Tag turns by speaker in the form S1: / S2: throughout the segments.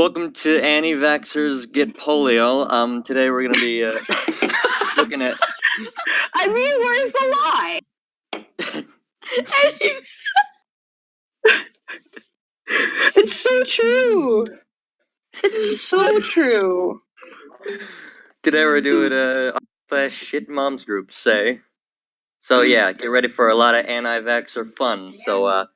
S1: Welcome to Anti-vaxxers Get Polio. Today we're gonna be looking at.
S2: I mean, where's the lie? It's so true. It's so true.
S1: Today we're doing shit moms groups say. So yeah, get ready for a lot of anti-vaxxer fun. So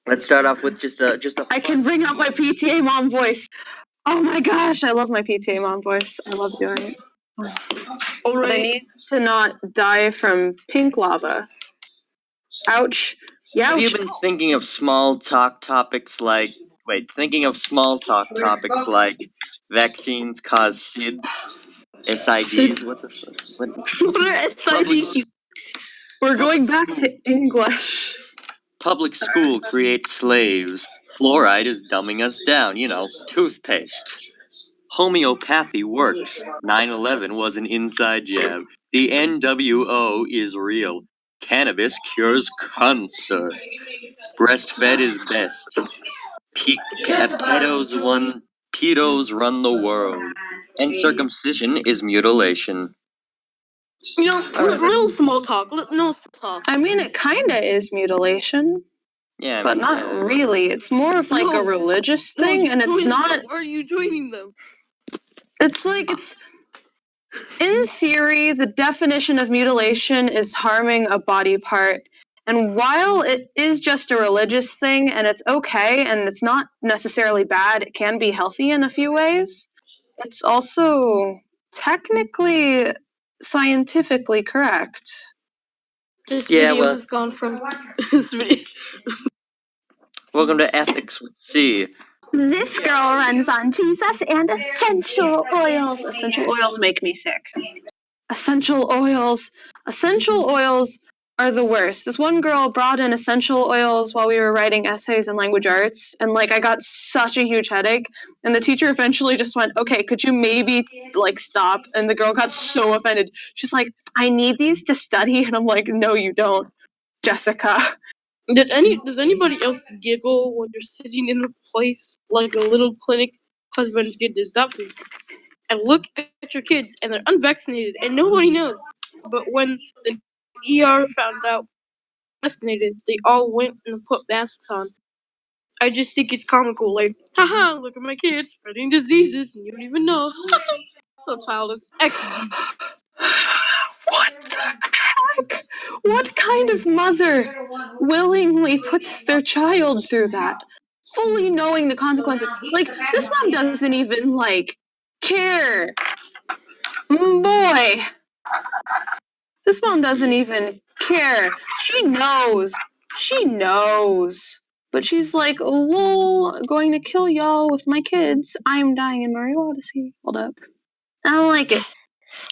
S1: let's start off with just a.
S2: I can bring out my PTA mom voice. Oh my gosh, I love my PTA mom voice. I love doing it. But I need to not die from pink lava. Ouch. Youch.
S1: Have you been thinking of small talk topics like? Thinking of small talk topics like vaccines cause SIDS, SIDs. What the fuck?
S3: What are SIDs?
S2: We're going back to English.
S1: Public school creates slaves. Fluoride is dumbing us down, toothpaste. Homeopathy works. 9/11 was an inside jab. The NWO is real. Cannabis cures cancer. Breastfed is best. Pedos run the world. And circumcision is mutilation.
S3: Little small talk. No small talk.
S2: I mean, it kinda is mutilation.
S1: Yeah,
S2: but not really. It's more of like a religious thing, and it's not.
S3: Are you joining them?
S2: It's like it's. In theory, the definition of mutilation is harming a body part. And while it is just a religious thing, and it's okay, and it's not necessarily bad, it can be healthy in a few ways, it's also technically scientifically correct.
S3: This video has gone from this video.
S1: Welcome to Ethics with C.
S2: This girl runs on Jesus and essential oils. Essential oils make me sick. Essential oils. Essential oils are the worst. This one girl brought in essential oils while we were writing essays in language arts, and I got such a huge headache, and the teacher eventually just went, okay, could you maybe stop? And the girl got so offended. She's like, I need these to study, and I'm like, no, you don't, Jessica.
S3: Does anybody else giggle when you're sitting in a place like a little clinic? Husbands get this stuff, and look at your kids, and they're unvaccinated, and nobody knows. But when the ER found out vaccinated, they all went and put masks on. I just think it's comical, haha, look at my kids spreading diseases, and you don't even know. So childish.
S2: What the heck? What kind of mother willingly puts their child through that? Fully knowing the consequences. This mom doesn't even, care. Boy. This mom doesn't even care. She knows. She knows. But she's like, lol, going to kill y'all with my kids. I'm dying in Mario Odyssey. Hold up. I don't like it.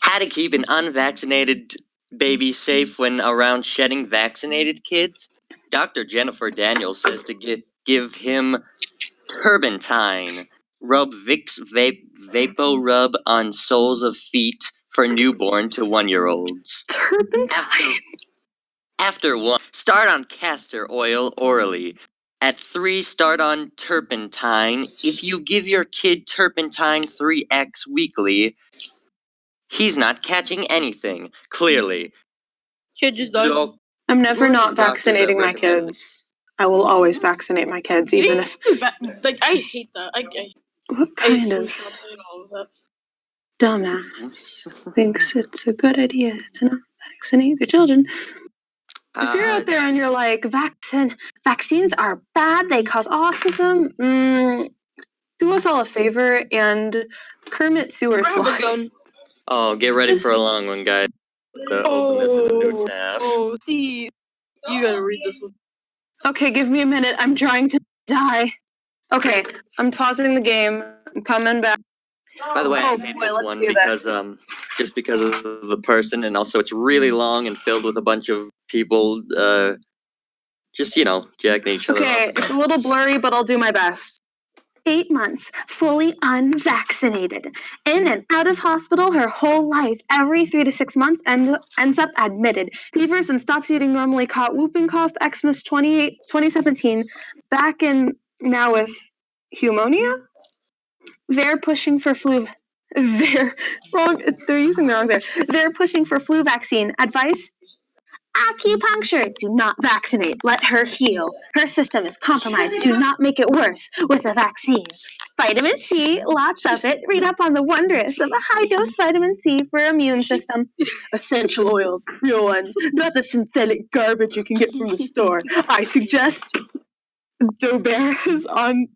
S1: How to keep an unvaccinated baby safe when around shedding vaccinated kids? Dr. Jennifer Daniels says to give him turpentine. Rub Vicks Vapo Rub on soles of feet for newborn to 1-year-olds.
S2: Turpentine?
S1: After 1, start on castor oil orally. At 3, start on turpentine. If you give your kid turpentine 3x weekly, he's not catching anything, clearly.
S3: Kid just dies.
S1: So,
S2: I'm never not vaccinating my kids. I will always vaccinate my kids, even if...
S3: I hate that.
S2: What kind of dumbass thinks it's a good idea to not vaccinate your children? If you're out there and you're like, vaccines are bad, they cause autism, do us all a favor and Kermit Sewer Slide.
S1: Oh, get ready for a long one, guys. Open this in a new tab.
S3: Oh, see, you gotta read this one.
S2: Okay, give me a minute. I'm trying to die. Okay, I'm pausing the game. I'm coming back.
S1: By the way, I hate this one because just because of the person, and also it's really long and filled with a bunch of people just jacking each other off.
S2: Okay, it's a little blurry, but I'll do my best. 8 months, fully unvaccinated. In and out of hospital her whole life. Every 3 to 6 months ends up admitted. Fevers and stops eating normally. Caught whooping cough, Xmas 2017. Back in now with Pneumonia? They're pushing for flu. They're wrong. They're using the wrong there. They're pushing for flu vaccine. Advice? Acupuncture. Do not vaccinate. Let her heal. Her system is compromised. Do not make it worse with a vaccine. Vitamin C, lots of it. Read up on the wonders of a high dose vitamin C for immune system. Essential oils, real ones, not the synthetic garbage you can get from the store. I suggest Dober is on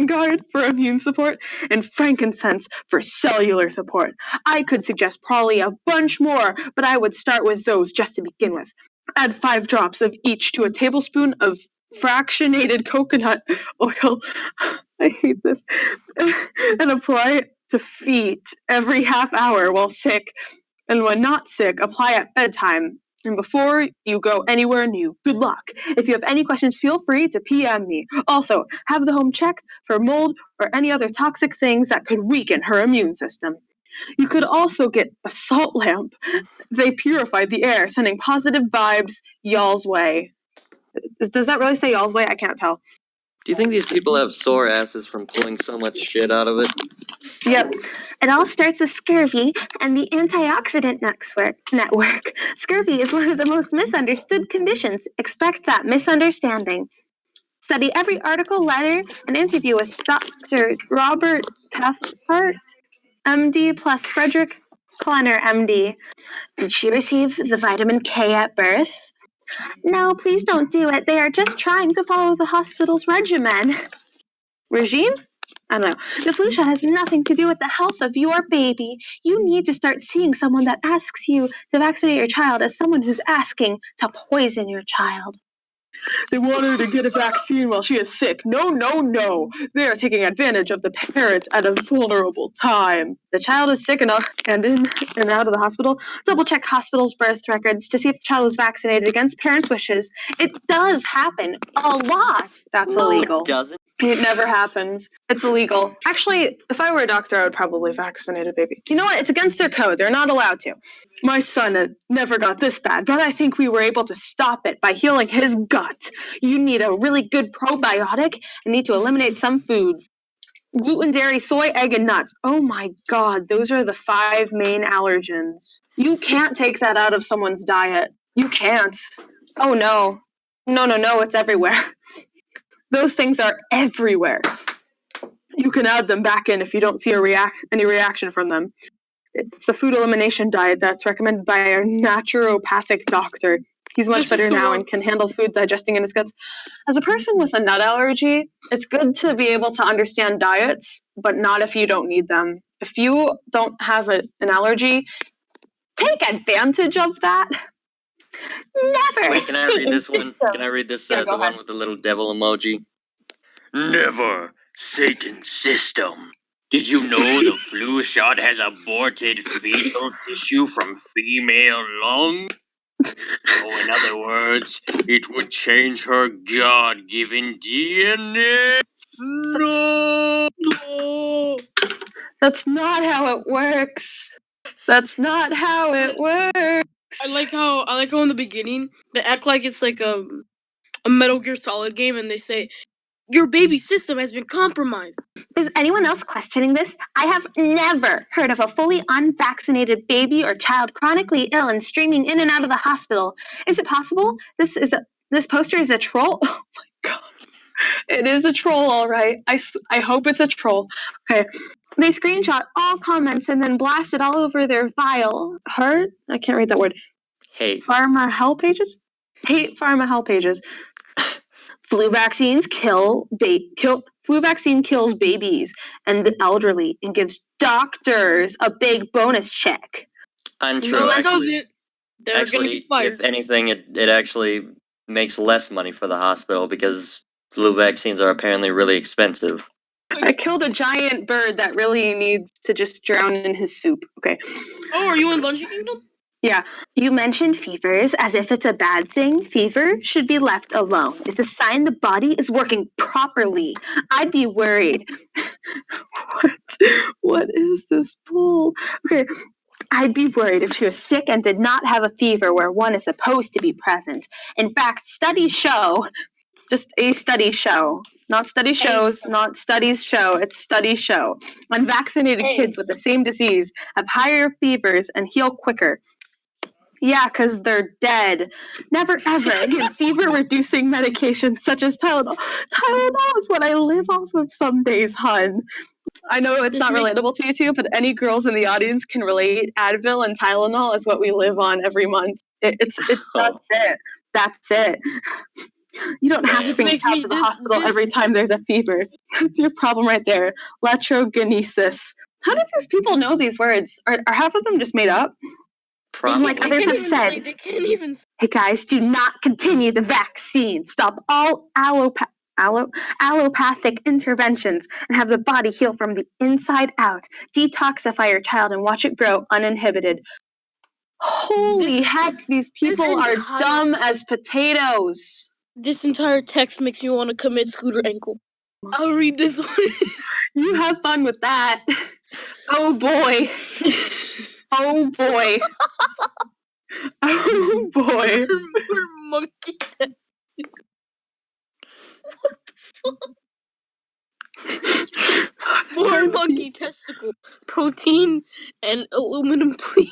S2: guard for immune support, and frankincense for cellular support. I could suggest probably a bunch more, but I would start with those just to begin with. Add 5 drops of each to a tablespoon of fractionated coconut oil. I hate this. And apply it to feet every half hour while sick. And when not sick, apply at bedtime and before you go anywhere new. Good luck. If you have any questions, feel free to PM me. Also, have the home checked for mold or any other toxic things that could weaken her immune system. You could also get a salt lamp. They purify the air, sending positive vibes y'all's way. Does that really say y'all's way? I can't tell.
S1: Do you think these people have sore asses from pulling so much shit out of it?
S2: Yep. It all starts with scurvy and the antioxidant network. Scurvy is one of the most misunderstood conditions. Expect that misunderstanding. Study every article, letter, and interview with Dr. Robert Cathcart, MD, plus Frederick Klenner, MD. Did she receive the vitamin K at birth? No, please don't do it. They are just trying to follow the hospital's regimen. Regime? I don't know. The flu shot has nothing to do with the health of your baby. You need to start seeing someone that asks you to vaccinate your child as someone who's asking to poison your child. They want her to get a vaccine while she is sick. No, no, no. They are taking advantage of the parent at a vulnerable time. The child is sick enough and in and out of the hospital. Double check hospital's birth records to see if the child was vaccinated against parents' wishes. It does happen a lot. That's illegal.
S1: It doesn't.
S2: It never happens. It's illegal. Actually, if I were a doctor, I would probably vaccinate a baby. You know what? It's against their code. They're not allowed to. My son never got this bad, but I think we were able to stop it by healing his gut. You need a really good probiotic and need to eliminate some foods. Gluten, dairy, soy, egg, and nuts. Oh my God, those are the 5 main allergens. You can't take that out of someone's diet. You can't. Oh no. No, no, no, it's everywhere. Those things are everywhere. You can add them back in if you don't see any reaction from them. It's the food elimination diet that's recommended by a naturopathic doctor. He's much better now and can handle food digesting in his guts. As a person with a nut allergy, it's good to be able to understand diets, but not if you don't need them. If you don't have an allergy, take advantage of that. Never.
S1: Wait, can I read this one? Can I read this,
S2: Yeah, go
S1: the one
S2: ahead.
S1: with the little devil emoji? Never, Satan's system. Did you know the flu shot has aborted fetal tissue from female lung? So, in other words, it would change her God-given DNA? No!
S2: That's not how it works. That's not how it works.
S3: I like how in the beginning they act like it's like a Metal Gear Solid game, and they say your baby's system has been compromised.
S2: Is anyone else questioning this? I have never heard of a fully unvaccinated baby or child chronically ill and streaming in and out of the hospital. Is it possible this poster is a troll? Oh my God. It is a troll, all right. I hope it's a troll. Okay. They screenshot all comments and then blast it all over their vile I can't read that word.
S1: Hate.
S2: Pharma hell pages? Hate pharma hell pages. Flu vaccines flu vaccine kills babies and the elderly and gives doctors a big bonus check.
S1: Untrue.
S3: No, it
S1: actually,
S3: doesn't. They're gonna get fired.
S1: if anything, it actually makes less money for the hospital because flu vaccines are apparently really expensive.
S2: I killed a giant bird that really needs to just drown in his soup. Okay.
S3: Oh, are you in Lungy Kingdom?
S2: Yeah. You mentioned fevers as if it's a bad thing. Fever should be left alone. It's a sign the body is working properly. I'd be worried. What is this bull? Okay. I'd be worried if she was sick and did not have a fever where one is supposed to be present. In fact, studies show, just a study show, Not study shows, not studies show, it's studies show. Unvaccinated kids with the same disease have higher fevers and heal quicker. Yeah, because they're dead. Never ever. Again, fever-reducing medications such as Tylenol. Tylenol is what I live off of some days, hun. I know it's not relatable to you two, but any girls in the audience can relate. Advil and Tylenol is what we live on every month. That's it. That's it. You don't have to bring a child to the hospital every time there's a fever. That's your problem right there. Letrogenesis. How do these people know these words? Are half of them just made up?
S1: Probably.
S2: Like others have said,
S3: they can't even.
S2: hey guys, do not continue the vaccine. Stop all allopathic interventions and have the body heal from the inside out. Detoxify your child and watch it grow uninhibited. Holy heck, these people are dumb as potatoes.
S3: This entire text makes me want to commit scooter ankle. I'll read this one.
S2: You have fun with that. Oh boy. Oh boy. Oh boy.
S3: We're monkey testing. More monkey testicle, protein, and aluminum, please.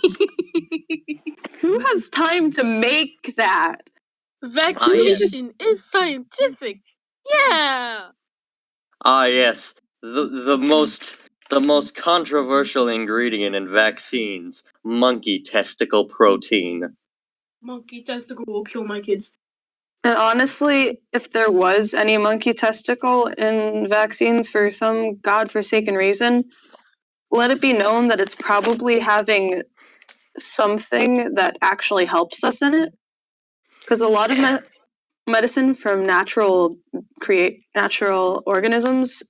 S2: Who has time to make that?
S3: Vaccination is scientific. Yeah.
S1: Ah, yes. The most controversial ingredient in vaccines: monkey testicle protein.
S3: Monkey testicle will kill my kids.
S2: And honestly, if there was any monkey testicle in vaccines for some godforsaken reason, let it be known that it's probably having something that actually helps us in it. Because a lot of medicine from natural organisms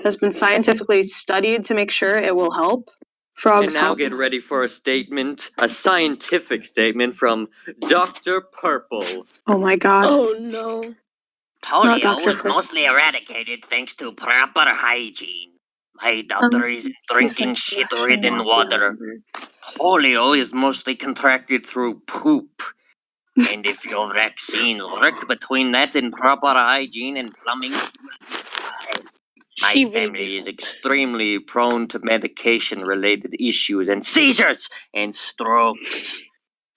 S2: has been scientifically studied to make sure it will help. Frogs
S1: And now
S2: help.
S1: get ready for a scientific statement from Dr. Purple.
S2: Oh my god.
S3: Oh no.
S4: Polio is mostly eradicated thanks to proper hygiene. My daughter is drinking shit-ridden water. Polio is mostly contracted through poop. And if your vaccines work between that and proper hygiene and plumbing, my family is extremely prone to medication-related issues and seizures and strokes.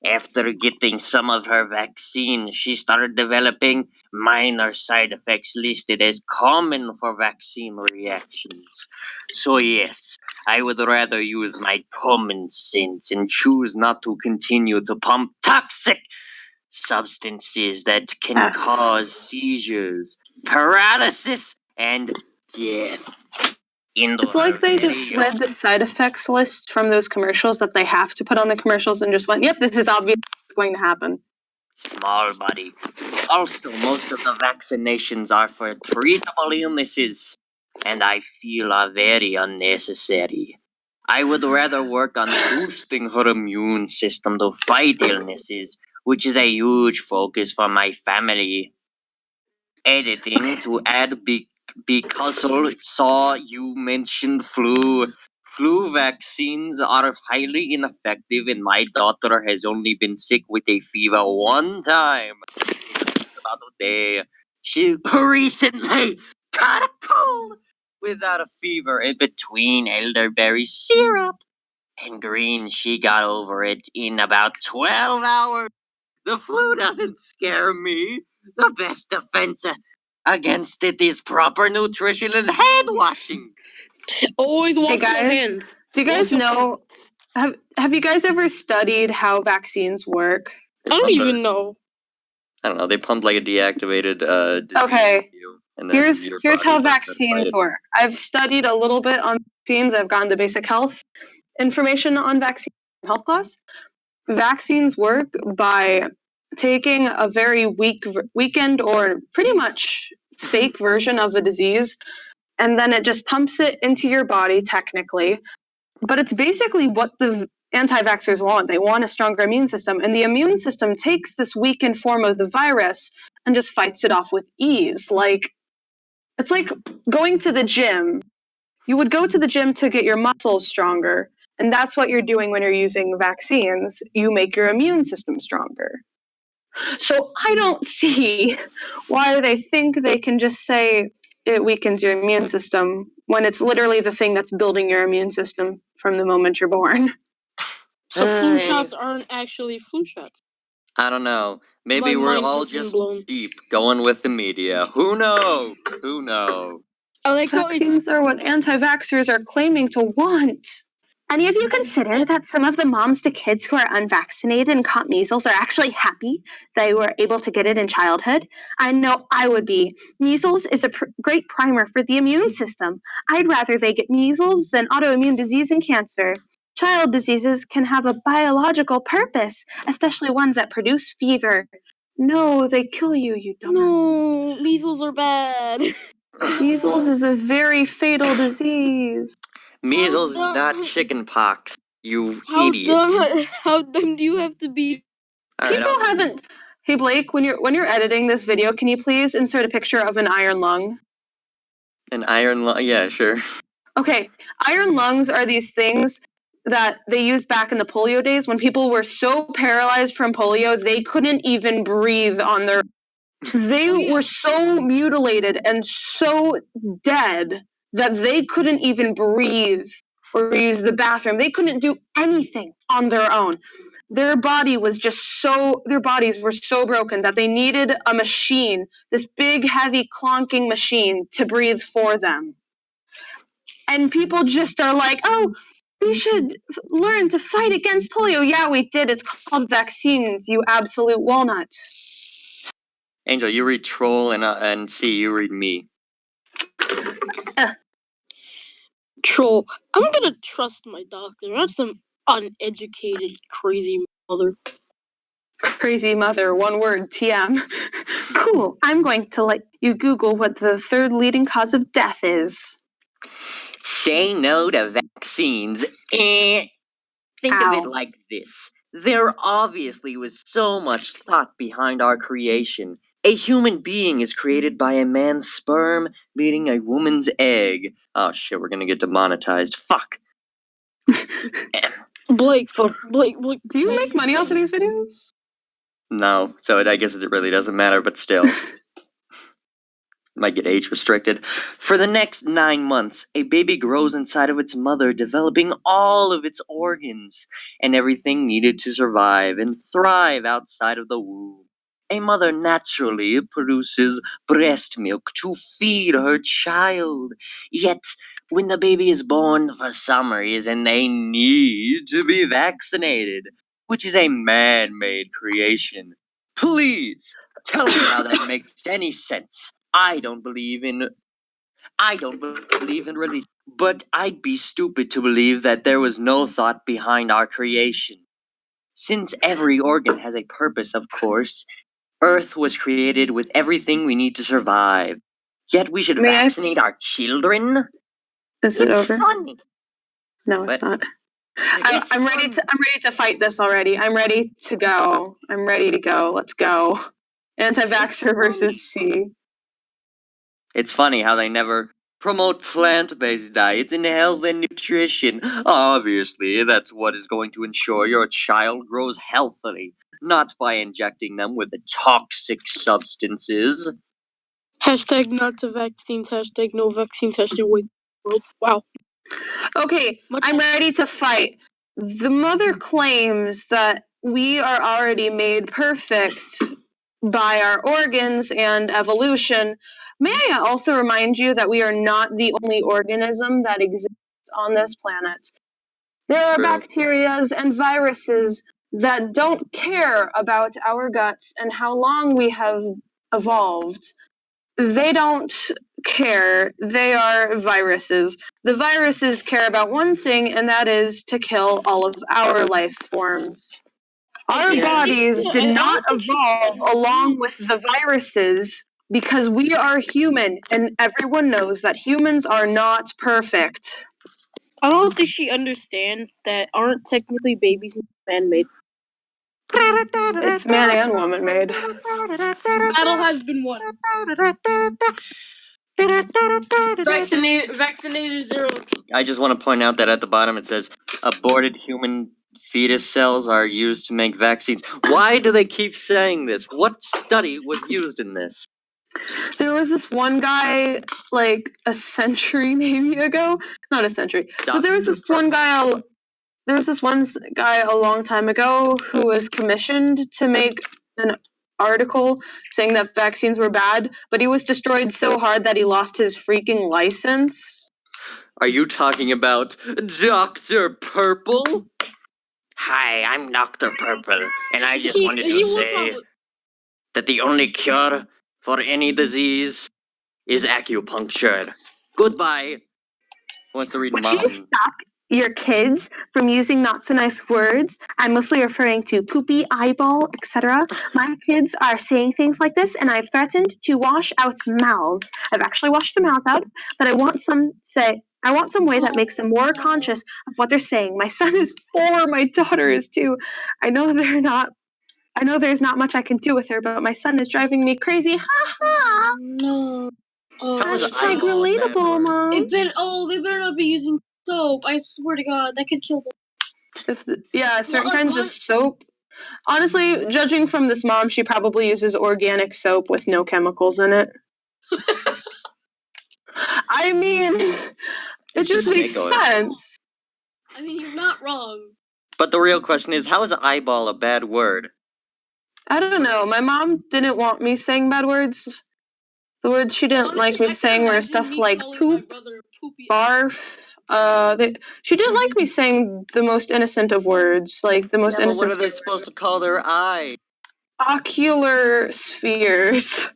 S4: After getting some of her vaccine, she started developing minor side effects listed as common for vaccine reactions. So yes, I would rather use my common sense and choose not to continue to pump toxic substances that can cause seizures, paralysis, and death.
S2: It's like they just read the side effects list from those commercials that they have to put on the commercials and just went, yep, this is obvious going to happen.
S4: Small body. Also, most of the vaccinations are for treatable illnesses, and I feel are very unnecessary. I would rather work on boosting her immune system to fight illnesses, which is a huge focus for my family. Editing to add because I saw you mentioned flu. Flu vaccines are highly ineffective, and my daughter has only been sick with a fever one time. About a day. She recently got a cold without a fever in between elderberry syrup and green. She got over it in about 12 hours. The flu doesn't scare me. The best defense against it is proper nutrition and hand washing.
S3: Always wash your
S2: guys,
S3: hands.
S2: Do you guys know? Have you guys ever studied how vaccines work?
S3: I don't even know.
S1: I don't know. They pump like a deactivated disease.
S2: Okay.
S1: And then
S2: Here's how vaccines work. I've studied a little bit on vaccines. I've gotten the basic health information on vaccines in health class. Vaccines work by taking a very weakened or pretty much fake version of a disease, and then it just pumps it into your body technically. But it's basically what the anti-vaxxers want. They want a stronger immune system, and the immune system takes this weakened form of the virus and just fights it off with ease. It's like going to the gym. You would go to the gym to get your muscles stronger, and that's what you're doing when you're using vaccines. You make your immune system stronger. So I don't see why they think they can just say, it weakens your immune system when it's literally the thing that's building your immune system from the moment you're born.
S3: So flu
S1: Uh,
S3: shots aren't actually flu shots.
S1: I don't know. Maybe
S3: My
S1: we're
S3: mind
S1: all
S3: has been
S1: just
S3: blown.
S1: sheep going with the media. Who knows? Who knows?
S3: I like how it's
S2: Vaccines are what anti-vaxxers are claiming to want. Any of you consider that some of the moms to kids who are unvaccinated and caught measles are actually happy they were able to get it in childhood? I know I would be. Measles is a great primer for the immune system. I'd rather they get measles than autoimmune disease and cancer. Child diseases can have a biological purpose, especially ones that produce fever. No, they kill you, you dumbass.
S3: no, measles are bad.
S2: Measles is a very fatal disease.
S1: Measles is not chicken pox, you
S3: How
S1: idiot.
S3: dumb? How dumb do you have to be?
S1: All right,
S2: People haven't. Hey Blake, when you're editing this video, can you please insert a picture of an iron lung?
S1: an iron lung. Yeah, sure.
S2: Okay, iron lungs are these things that they used back in the polio days when people were so paralyzed from polio they couldn't even breathe on their. They were so mutilated and so dead that they couldn't even breathe or use the bathroom. They couldn't do anything on their own. Their bodies were so broken that they needed a machine, this big, heavy, clonking machine to breathe for them. And people just are like, oh, we should learn to fight against polio. Yeah, we did. It's called vaccines, you absolute walnut.
S1: Angel, you read troll, and C, you read me.
S3: Troll. I'm gonna trust my doctor, not some uneducated, crazy mother.
S2: Crazy mother, one word, TM. Cool. I'm going to let you Google what the third leading cause of death is.
S4: Say no to vaccines. Think of it
S2: Ow.
S4: like this. There obviously was so much thought behind our creation. A human being is created by a man's sperm meeting a woman's egg. Oh shit, we're gonna get demonetized. Fuck.
S3: Blake,
S4: For
S3: Blake,
S2: Do you make money off of these videos?
S1: No, so I guess it really doesn't matter, but still. Might get age restricted. For the next 9 months, a baby grows inside of its mother, developing all of its organs and everything needed to survive and thrive outside of the womb. A mother naturally produces breast milk to feed her child. Yet, when the baby is born, for some reason, they need to be vaccinated, which is a man made creation. Please tell me how that makes any sense. I don't believe in religion, but I'd be stupid to believe that there was no thought behind our creation. Since every organ has a purpose, of course, Earth was created with everything we need to survive. Yet we should
S2: May I?
S4: vaccinate our children?
S2: Is it
S4: It's
S2: over?
S4: funny.
S2: No, it's
S1: What?
S2: not.
S4: It's
S2: I'm ready
S4: fun.
S2: to. I'm ready to fight this already. I'm ready to go. I'm ready to go. Let's go. Anti-vaxxer versus C.
S1: It's funny how they never promote plant-based diets and health and nutrition. Obviously, that's what is going to ensure your child grows healthily, not by injecting them with toxic substances.
S3: Hashtag not to vaccines. Hashtag no vaccines. Hashtag wait world. Wow.
S2: Okay, I'm ready to fight. The mother claims that we are already made perfect by our organs and evolution. May I also remind you that we are not the only organism that exists on this planet? There are
S1: True.
S2: bacteria and viruses that don't care about our guts and how long we have evolved. They don't care. They are viruses. The viruses care about one thing, and that is to kill all of our life forms. Our bodies did not evolve along with the viruses because we are human, and everyone knows that humans are not perfect.
S3: I don't think she understands that aren't technically babies man-made.
S2: It's man and woman made.
S3: Battle has been won. Vaccinated zero.
S1: I just want to point out that at the bottom it says aborted human fetus cells are used to make vaccines. Why do they keep saying this? What study was used in this?
S2: There was this one guy, like a century maybe ago. Not a century, but there was this one guy. There was this one guy a long time ago who was commissioned to make an article saying that vaccines were bad, but he was destroyed so hard that he lost his freaking license.
S1: Are you talking about Dr. Purple?
S4: Hi, I'm Dr. Purple, and I just
S3: He-
S4: wanted
S3: he
S4: to
S3: would
S4: say
S3: probably-
S4: that the only cure for any disease is acupuncture. Goodbye.
S1: Who wants to read
S2: Would you
S1: mine?
S2: stop your kids from using not so nice words? I'm mostly referring to poopy, eyeball, etc. My kids are saying things like this, and I've threatened to wash out mouths. I've actually washed the mouths out, but I want some way that makes them more conscious of what they're saying. My son is 4, my daughter is 2. I know there's not much I can do with her, but my son is driving me crazy. Ha ha!
S3: No.
S1: How is
S2: Hashtag
S1: eyeball a bad
S2: relatable,
S1: word?
S2: Mom.
S3: They better not be using soap. I swear to God, that could kill them.
S2: Certain
S3: Well,
S2: kinds of soap. Honestly, judging from this mom, she probably uses organic soap with no chemicals in it. I mean, it
S1: It's
S2: just
S1: just
S2: makes
S1: snake oil.
S2: sense.
S3: I mean, you're not wrong.
S1: But the real question is, how is eyeball a bad word?
S2: I don't know. My mom didn't want me saying bad words. The words she didn't like me saying were stuff like poop, barf. She didn't like me saying the most innocent of words, like the most
S1: Yeah, but what
S2: innocent
S1: are they supposed to call their eye?
S2: ocular spheres.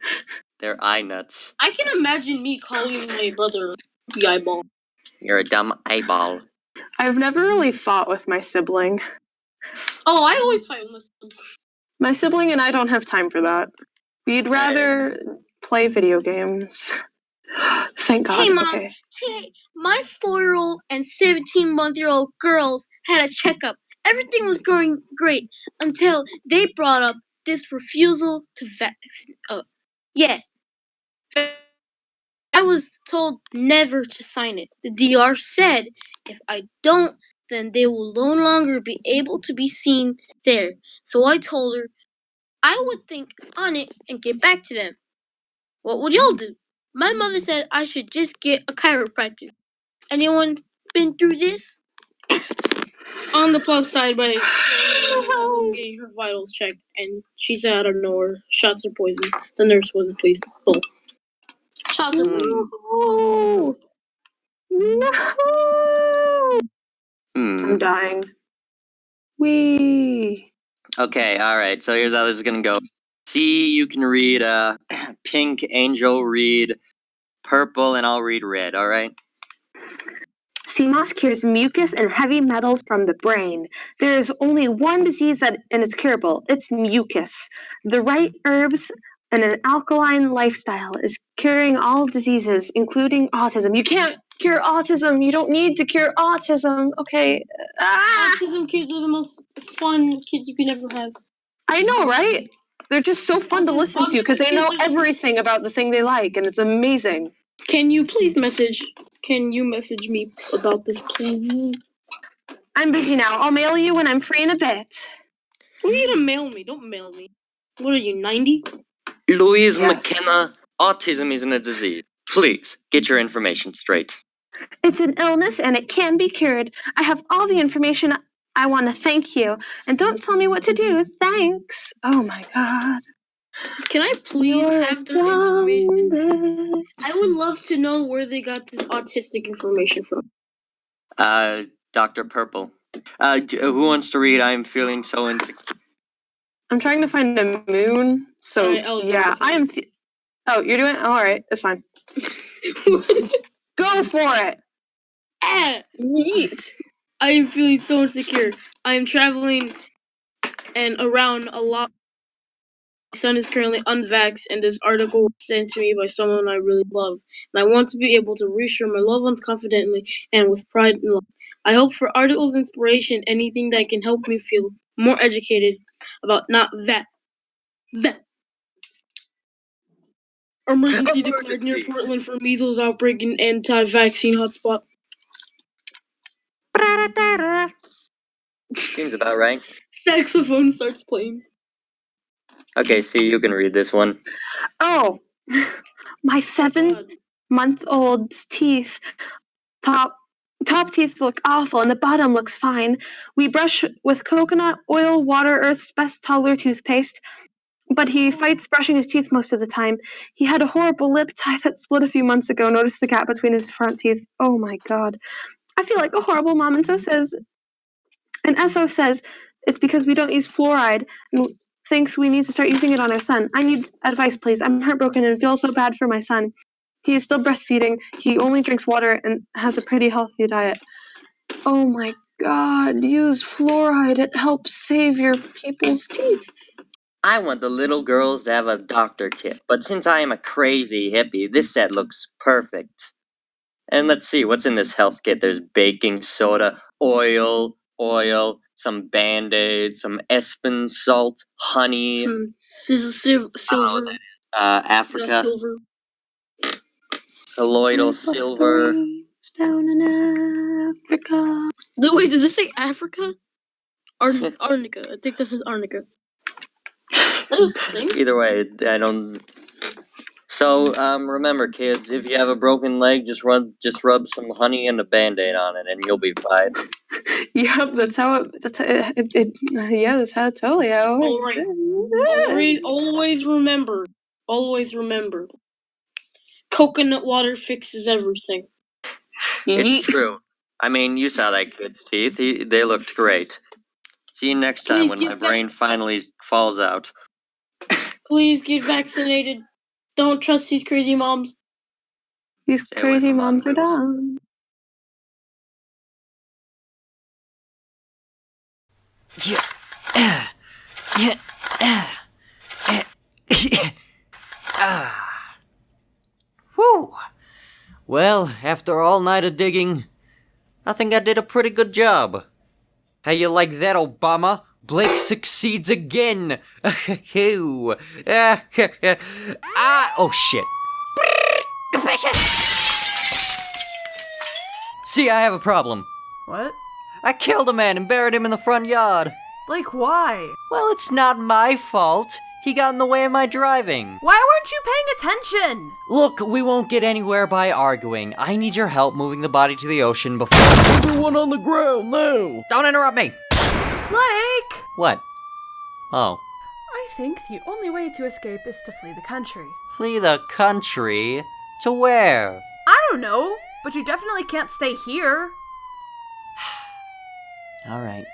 S1: Their eye nuts.
S3: I can imagine me calling my brother the eyeball.
S1: You're a dumb eyeball.
S2: I've never really fought with my sibling.
S3: Oh, I always fight with my siblings.
S2: My sibling and I don't have time for that. We'd rather play video games. Thank God.
S3: Hey, Mom.
S2: Okay.
S3: Today, my 4-year-old and 17-month-old girls had a checkup. Everything was going great until they brought up this refusal to vaccine. Yeah. I was told never to sign it. The DR said if I don't, then they will no longer be able to be seen there. So I told her I would think on it and get back to them. What would y'all do? My mother said I should just get a chiropractor. Anyone been through this? On the plus side, by I was getting her vitals checked, and she said out of nowhere, shots are poison. The nurse wasn't pleased. Oh. Shots are poison.
S2: No. No. I'm dying. Wee.
S1: Okay, alright, so here's how this is gonna go. C, you can read pink, Angel read purple, and I'll read red, alright?
S2: CMOS cures mucus and heavy metals from the brain. There is only one disease and it's curable. It's mucus. The right herbs and an alkaline lifestyle is curing all diseases, including autism. You can't cure autism. You don't need to cure autism. Okay.
S3: Autism kids are the most fun kids you can ever have.
S2: I know, right? They're just so fun to listen to because they know everything about the thing they like, and it's amazing.
S3: Can you message me about this, please?
S2: I'm busy now. I'll mail you when I'm free in a bit.
S3: Who are you gonna mail me? Don't mail me. What are you, 90?
S1: Louise
S2: Yes.
S1: McKenna, autism isn't a disease. Please, get your information straight.
S2: It's an illness and it can be cured. I have all the information. I want to thank you. And don't tell me what to do. Thanks. Oh my God.
S3: Can I please
S2: You're
S3: have their information?
S2: dumb.
S3: I would love to know where they got this autistic information from.
S1: Dr. Purple. Who wants to read I'm feeling so insecure?
S2: I'm trying to find a moon. So,
S3: All right, I'll do
S2: yeah,
S3: it.
S2: I am. Oh, you're doing it? All right, it's fine. Go for it.
S3: Ah!
S2: Yeet.
S3: I am feeling so insecure. I am traveling and around a lot. My son is currently unvaxxed, and this article was sent to me by someone I really love. And I want to be able to reassure my loved ones confidently and with pride and love. I hope for articles, inspiration, anything that can help me feel more educated about not that. Emergency declared near Portland for measles outbreak and anti-vaccine hotspot.
S1: Seems about right.
S3: Saxophone starts playing.
S1: Okay, see, you can read this one.
S2: Oh, My
S3: God.
S2: 7-month-old's teeth, top teeth look awful and the bottom looks fine. We brush with coconut oil, water, Earth's best toddler toothpaste, but he fights brushing his teeth most of the time. He had a horrible lip tie that split a few months ago. Notice the gap between his front teeth. Oh my god. I feel like a horrible mom, and SO says it's because we don't use fluoride and thinks we need to start using it on our son. I need advice, please. I'm heartbroken and feel so bad for my son. He is still breastfeeding. He only drinks water and has a pretty healthy diet. Oh my god, use fluoride. It helps save your people's teeth.
S1: I want the little girls to have a doctor kit, but since I am a crazy hippie, this set looks perfect. And let's see, what's in this health kit? There's baking soda, oil, some Band-Aids, some Espen salt, honey,
S3: Some silver.
S1: Africa,
S3: Silver.
S1: colloidal silver.
S2: Down in Africa.
S3: Wait, does this say Africa? Arnica. I think this is Arnica. That was sing?
S1: Either way, I don't. So, remember, kids, if you have a broken leg, just rub some honey and a Band-Aid on it, and you'll be fine.
S2: Yep, that's how yeah, that's how totally how it works.
S3: Alright. Always remember. Coconut water fixes everything.
S1: It's true. I mean, you saw that kid's teeth. They looked great. See you next time
S3: Please
S1: when
S3: get
S1: my brain finally falls out.
S3: Please get vaccinated. Don't trust these crazy moms.
S2: These
S1: Stay away
S2: crazy
S1: from
S2: moms are
S1: Mongoose.
S2: dumb.
S5: Whew. Well, after all night of digging, I think I did a pretty good job. How you like that, Obama? Blake succeeds again. Oh shit. See, I have a problem.
S6: What?
S5: I killed a man and buried him in the front yard.
S6: Blake, why?
S5: Well, it's not my fault. He got in the way of my driving.
S6: Why weren't you paying attention?
S5: Look, we won't get anywhere by arguing. I need your help moving the body to the ocean before— Everyone on the ground, now! Don't interrupt me!
S6: Blake!
S5: What? Oh.
S6: I think the only way to escape is to flee the country.
S5: Flee the country? To where?
S6: I don't know, but you definitely can't stay here.
S5: Alright.